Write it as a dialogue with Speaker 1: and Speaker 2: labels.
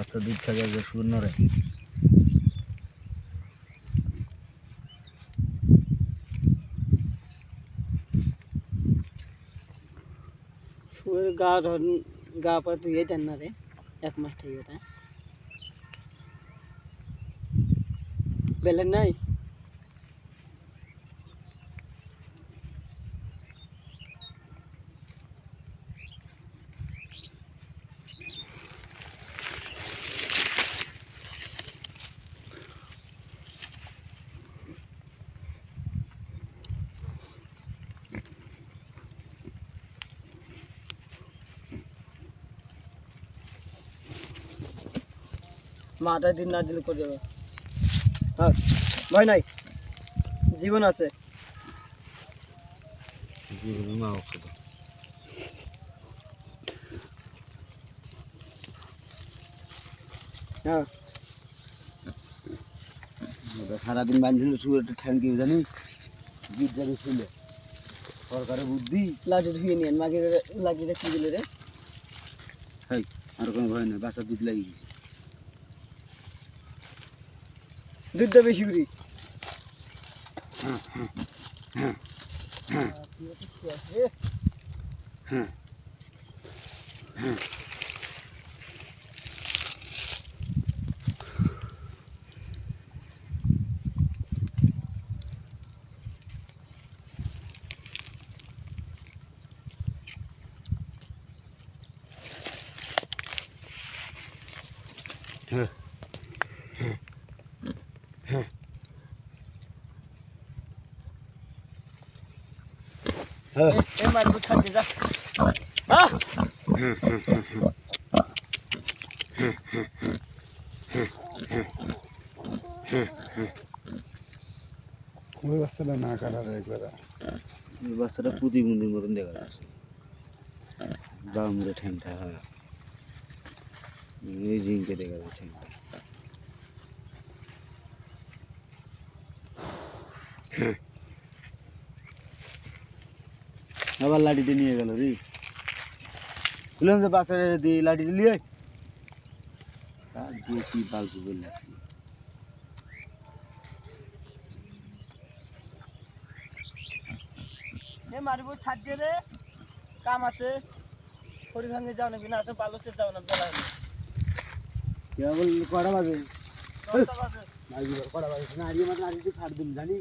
Speaker 1: বাচ্চা দুধ খাবে যে শূন্য রে
Speaker 2: গা পা ধুয়ে দেন না রে 1 মাস থেকে ওটা বেলেন নাই মাথা দিন না দিলে করে যাবে হ্যাঁ ভয় নাই জীবন আছে
Speaker 1: জীবন মা ওষুধ
Speaker 2: হ্যাঁ
Speaker 1: সারাদিন বাঁধছিল শুয়ে ঠ্যাঙ্কি জানিস গিট যাবে ছিল সরকারের বুদ্ধি
Speaker 2: লাঠি ধুয়ে নিয়ে মাগির লাঠিটা কি দিলে রে
Speaker 1: হাই আর কোনো ভয় নেই বাচ্চা দুধ লাগিয়ে গেছে
Speaker 2: দুধটা বেশি করি
Speaker 1: হ্যাঁ হ্যাঁ হ্যাঁ হ্যাঁ হ্যাঁ হ্যাঁ হ্যাঁ হ্যাঁ
Speaker 2: এ মারবো ছাড়তে যা হ্যাঁ
Speaker 3: ওই বাচ্চাটা না কাটার একবার
Speaker 1: বাচ্চাটা প্রতিবন্ধীর মতন দেখা যাচ্ছে বামরে ঠ্যাংটা হ্যাঁ এই জিঙ্কে দেখা যাচ্ছে ঠ্যাংটা আবার লাঠিতে নিয়ে গেল রে বললাম যে বাচ্চাটা দিয়ে লাঠিতে নিয়ে দিয়ে কি বালছু বলে লাগছি
Speaker 2: এ মারবো ছাড় দিয়ে রে কাম আছে খড়ি ভাঙে যাও না বিনা আছে বালুচে যাও না বেলা হলে
Speaker 1: কেবল কটা বাজে
Speaker 2: 10টা বাজে
Speaker 1: কটা বাজে না আজকে মাত্র আজকে ছাড় দিন জানি